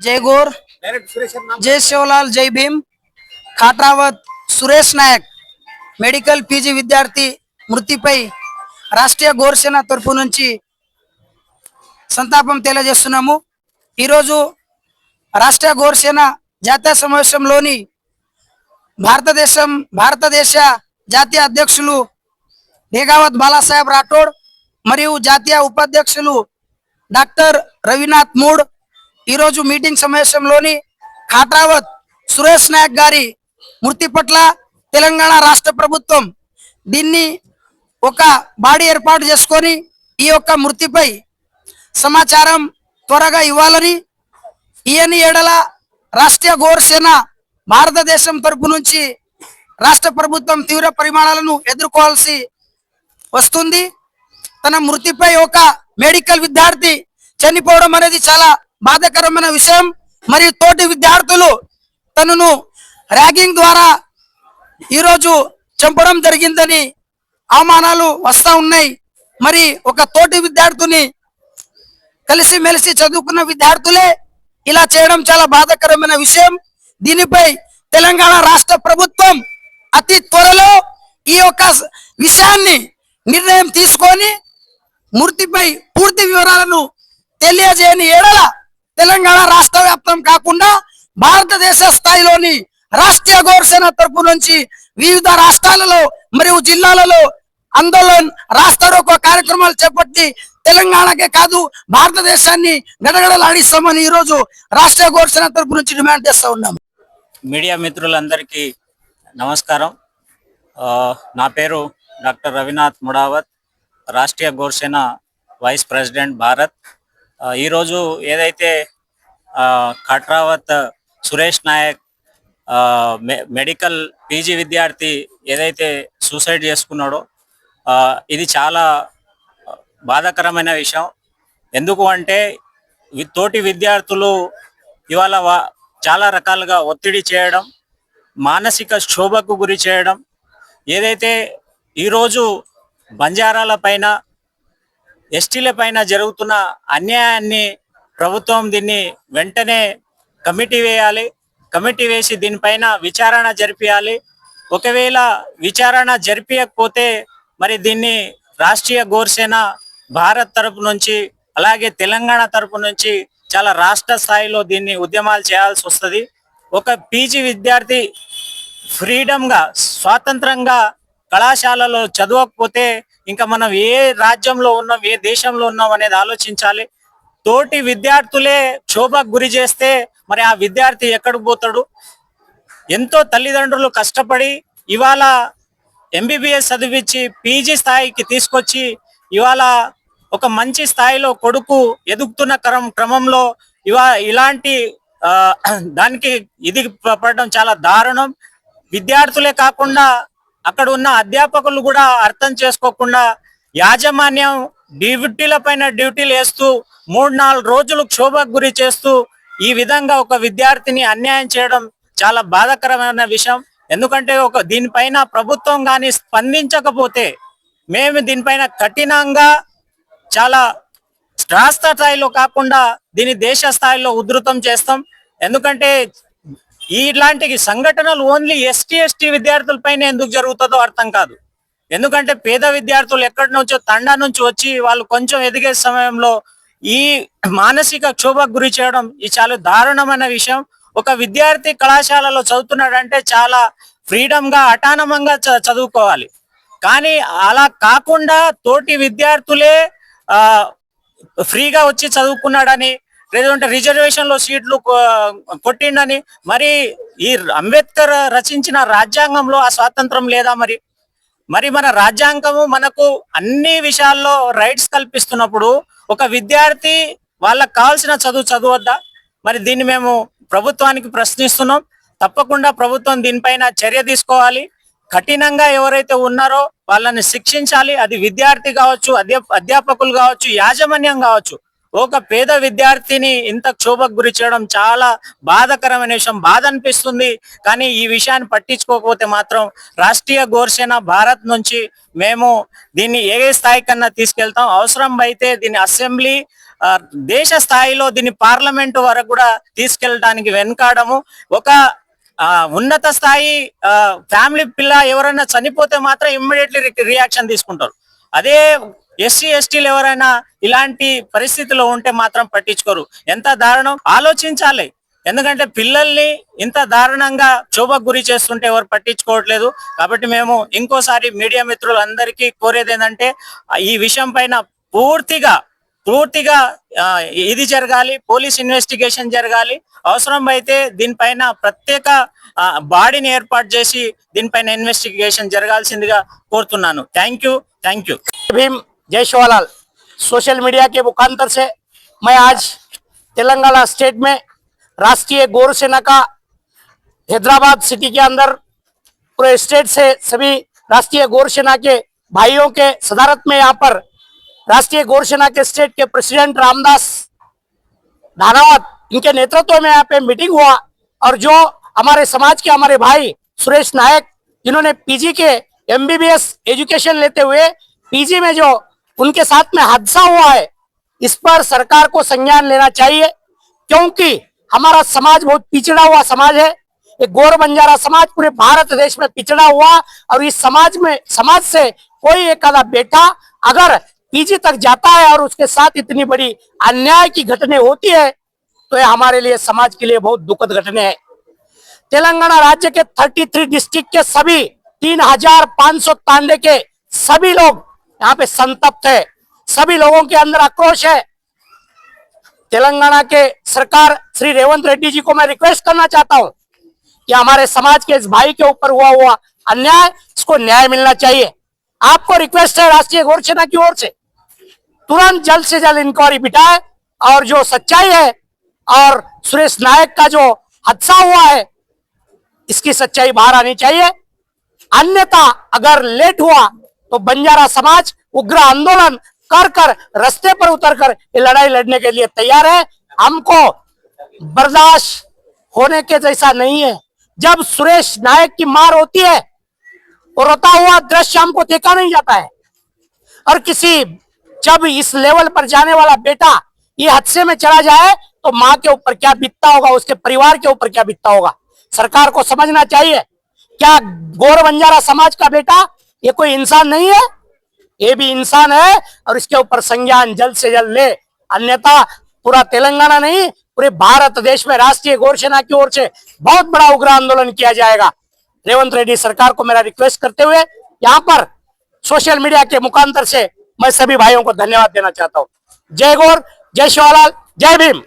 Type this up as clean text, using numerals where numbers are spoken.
जय गौर, जय शिवलाल, जय भीम. खाटरावत सुरेश नायक మెడికల్ పీజీ విద్యార్థి మృతిపై రాష్ట్రీయ గోరసేన తరపు నుంచి సంతాపం తెలియజేస్తున్నాము. ఈరోజు రాష్ట్రీయ గోరసేన జాతీయ సమావేశంలోని భారతదేశ జాతీయ అధ్యక్షులు మేఘావత్ బాలాసాహెబ్ రాఠోడ్ మరియు జాతీయ ఉపాధ్యక్షులు డాక్టర్ రవినాథ్ మూడ్ ఈరోజు మీటింగ్ సమావేశంలోని ఖాట్రావత్ సురేష్ నాయక్ గారి మృతి పట్ల తెలంగాణ రాష్ట్ర ప్రభుత్వం దీన్ని ఒక బాడీ ఏర్పాటు చేసుకొని ఈ యొక్క మృతిపై సమాచారం త్వరగా ఇవ్వాలని, ఈయన ఏడల రాష్ట్రీయ గోరసేన భారతదేశం తరపు నుంచి రాష్ట్ర ప్రభుత్వం తీవ్ర పరిమాణాలను ఎదుర్కోవాల్సి వస్తుంది. తన మృతిపై ఒక మెడికల్ విద్యార్థి చనిపోవడం అనేది చాలా బాధాకరమైన విషయం. మరియు తోటి విద్యార్థులు తనను ర్యాగింగ్ ద్వారా ఈరోజు చంపడం జరిగిందని అవమానాలు వస్తూ ఉన్నాయి. మరి ఒక తోటి విద్యార్థిని కలిసిమెలిసి చదువుకున్న విద్యార్థులే ఇలా చేయడం చాలా బాధాకరమైన విషయం. దీనిపై తెలంగాణ రాష్ట్ర ప్రభుత్వం అతి త్వరలో ఈ యొక్క విషయాన్ని నిర్ణయం తీసుకొని మృతిపై పూర్తి వివరాలను తెలియజేయని ఏడల తెలంగాణ రాష్ట్ర వ్యాప్తం కాకుండా భారతదేశ స్థాయిలోని రాష్ట్రీయ గోరసేన తరపు నుంచి వివిధ రాష్ట్రాలలో మరియు జిల్లాలలో ఆందోళన రాష్ట్ర కార్యక్రమాలు చేపట్టి తెలంగాణకే కాదు భారతదేశాన్ని గడగడలాడిస్తామని ఈరోజు రాష్ట్రీయ గోరసేన తరపు నుంచి డిమాండ్ చేస్తూ ఉన్నాము. మీడియా మిత్రులందరికీ నమస్కారం. నా పేరు doctor Ravinath Mudavath, Rashtriya Gorasena vice president Bharat. ఈరోజు ఏదైతే ఖాట్రావత్ సురేష్ నాయక్ మెడికల్ పీజీ విద్యార్థి ఏదైతే సూసైడ్ చేసుకున్నాడో ఇది చాలా బాధాకరమైన విషయం. ఎందుకు అంటే తోటి విద్యార్థులు ఇవాళ చాలా రకాలుగా ఒత్తిడి చేయడం, మానసిక క్షోభకు గురి చేయడం, ఏదైతే ఈరోజు బంజారాల పైన ఎస్టీల పైన జరుగుతున్న అన్యాయాన్ని ప్రభుత్వం దీన్ని వెంటనే కమిటీ వేయాలి. కమిటీ వేసి దీనిపైన విచారణ జరిపించాలి. ఒకవేళ విచారణ జరిపించకపోతే మరి దీన్ని రాష్ట్రీయ గోరసేన భారత్ తరపు నుంచి అలాగే తెలంగాణ తరపు నుంచి చాలా రాష్ట్ర స్థాయిలో దీన్ని ఉద్యమాలు చేయాల్సి వస్తుంది. ఒక పీజీ విద్యార్థి ఫ్రీడంగా స్వాతంత్రంగా కళాశాలలో చదవకపోతే ఇంకా మనం ఏ రాజ్యంలో ఉన్నాం, ఏ దేశంలో ఉన్నాం అనేది ఆలోచించాలి. తోటి విద్యార్థులే క్షోభకు గురి చేస్తే మరి ఆ విద్యార్థి ఎక్కడికి పోతాడు? ఎంతో తల్లిదండ్రులు కష్టపడి ఇవాళ ఎంబీబీఎస్ చదివించి పీజీ స్థాయికి తీసుకొచ్చి ఇవాళ ఒక మంచి స్థాయిలో కొడుకు ఎదుగుతున్న క్రమంలో ఇలాంటి దానికి ఇది పడడం చాలా దారుణం. విద్యార్థులే కాకుండా అక్కడ ఉన్న అధ్యాపకులు కూడా అర్థం చేసుకోకుండా యాజమాన్యం డ్యూటీల పైన డ్యూటీలు వేస్తూ 3-4 రోజులు క్షోభకు గురి చేస్తూ ఈ విధంగా ఒక విద్యార్థిని అన్యాయం చేయడం చాలా బాధాకరమైన విషయం. ఎందుకంటే దీనిపైన ప్రభుత్వం కానీ స్పందించకపోతే మేము దీనిపైన కఠినంగా చాలా రాష్ట్ర స్థాయిలో కాకుండా దీని దేశ స్థాయిలో ఉధృతం చేస్తాం. ఎందుకంటే ఇలాంటి సంఘటనలు ఓన్లీ ఎస్టీ విద్యార్థులపైన ఎందుకు జరుగుతుందో అర్థం కాదు. ఎందుకంటే పేద విద్యార్థులు ఎక్కడి నుంచో తండా నుంచి వచ్చి వాళ్ళు కొంచెం ఎదిగే సమయంలో ఈ మానసిక క్షోభకు గురి చేయడం ఇది చాలా దారుణమైన విషయం. ఒక విద్యార్థి కళాశాలలో చదువుతున్నాడంటే చాలా ఫ్రీడంగా అటానమంగా చదువుకోవాలి. కానీ అలా కాకుండా తోటి విద్యార్థులే ఫ్రీగా వచ్చి చదువుకున్నాడని, లేదంటే రిజర్వేషన్ లో సీట్లు కొట్టిండని, మరి ఈ అంబేద్కర్ రచించిన రాజ్యాంగంలో ఆ స్వాతంత్రం లేదా? మరి మన రాజ్యాంగము మనకు అన్ని విషయాల్లో రైట్స్ కల్పిస్తున్నప్పుడు ఒక విద్యార్థి వాళ్ళకు కావాల్సిన చదవద్దా? మరి దీన్ని మేము ప్రభుత్వానికి ప్రశ్నిస్తున్నాం. తప్పకుండా ప్రభుత్వం దీనిపైన చర్య తీసుకోవాలి. కఠినంగా ఎవరైతే ఉన్నారో వాళ్ళని శిక్షించాలి. అది విద్యార్థి కావచ్చు, అధ్యాపకులు కావచ్చు, యాజమాన్యం కావచ్చు. ఒక పేద విద్యార్థిని ఇంత క్షోభకు గురి చేయడం చాలా బాధాకరమైన విషయం. బాధ అనిపిస్తుంది. కానీ ఈ విషయాన్ని పట్టించుకోకపోతే మాత్రం రాష్ట్రీయ గోరసేన భారత్ నుంచి మేము దీన్ని ఏ స్థాయి కన్నా తీసుకెళ్తాం. అవసరం అయితే దీన్ని అసెంబ్లీ దేశ స్థాయిలో దీన్ని పార్లమెంటు వరకు కూడా తీసుకెళ్ళడానికి వెనకాడము. ఒక ఉన్నత స్థాయి ఫ్యామిలీ పిల్ల ఎవరైనా చనిపోతే మాత్రం ఇమ్మీడియట్లీ రియాక్షన్ తీసుకుంటారు. అదే ఎస్సీ ఎస్టీలు ఎవరైనా ఇలాంటి పరిస్థితిలో ఉంటే మాత్రం పట్టించుకోరు. ఎంత దారుణం ఆలోచించాలి. ఎందుకంటే పిల్లల్ని ఇంత దారుణంగా క్షోభకు గురి చేస్తుంటే ఎవరు పట్టించుకోవట్లేదు. కాబట్టి మేము ఇంకోసారి మీడియా మిత్రులందరికీ కోరేది ఏంటంటే ఈ విషయం పైన పూర్తిగా ఇది జరగాలి, పోలీస్ ఇన్వెస్టిగేషన్ జరగాలి. అవసరం అయితే దీనిపైన ప్రత్యేక బాడీని ఏర్పాటు చేసి దీనిపైన ఇన్వెస్టిగేషన్ జరగాల్సిందిగా కోరుతున్నాను. Thank you. भीम जय शिवलाल। सोशल मीडिया के मुखांतर से मैं आज तेलंगाना स्टेट में राष्ट्रीय गौर सेना का हैदराबाद सिटी के अंदर पूरे स्टेट से सभी राष्ट्रीय गौर सेना के भाइयों के सदारत में यहाँ पर राष्ट्रीय गौर सेना के स्टेट के प्रेसिडेंट रामदास धानावत इनके नेतृत्व में यहाँ पे मीटिंग हुआ और जो हमारे समाज के हमारे भाई सुरेश नायक जिन्होंने पीजी के एमबीबीएस एजुकेशन लेते हुए पीजी में जो उनके साथ में हादसा हुआ है, इस पर सरकार को संज्ञान लेना चाहिए, क्योंकि हमारा समाज बहुत पिछड़ा हुआ समाज है। एक गौर बंजारा समाज पूरे भारत देश में पिछड़ा हुआ और इस समाज से कोई एक आधा बेटा अगर पीजी तक जाता है और उसके साथ इतनी बड़ी अन्याय की घटना होती है तो ये हमारे लिए समाज के लिए बहुत दुखद घटना है। तेलंगाना राज्य के 33 डिस्ट्रिक्ट के सभी 3593 के सभी लोग यहाँ पे संतप्त है, सभी लोगों के अंदर आक्रोश है। तेलंगाना के सरकार श्री रेवंत रेड्डी जी को मैं रिक्वेस्ट करना चाहता हूँ कि हमारे समाज के इस भाई के ऊपर हुआ अन्याय, इसको न्याय मिलना चाहिए। आपको रिक्वेस्ट है राष्ट्रीय गौर सेना की ओर से तुरंत जल्द से जल्द इंक्वायरी बिठाए और जो सच्चाई है और सुरेश नायक का जो हादसा हुआ है इसकी सच्चाई बाहर आनी चाहिए। अन्यथा अगर लेट हुआ तो बंजारा समाज उग्र आंदोलन कर रास्ते पर उतरकर ये लड़ाई लड़ने के लिए तैयार है। हमको बर्दाश्त होने के जैसा नहीं है। जब सुरेश नायक की मार होती है और रोता हुआ दृश्य हमको देखा नहीं जाता है, और जब इस लेवल पर जाने वाला बेटा ये हादसे में चला जाए तो माँ के ऊपर क्या बीतता होगा, उसके परिवार के ऊपर क्या बीतता होगा। सरकार को समझना चाहिए, क्या गौर बंजारा समाज का बेटा ये कोई इंसान नहीं है? ये भी इंसान है और इसके ऊपर संज्ञान जल्द से जल्द ले, अन्यथा पूरा तेलंगाना नहीं पूरे भारत देश में राष्ट्रीय गौर सेना की ओर से बहुत बड़ा उग्र आंदोलन किया जाएगा। रेवंत रेड्डी सरकार को मेरा रिक्वेस्ट करते हुए यहाँ पर सोशल मीडिया के मुखांतर से मैं सभी भाइयों को धन्यवाद देना चाहता हूँ। जय गौर, जय शिवलाल, जय भीम।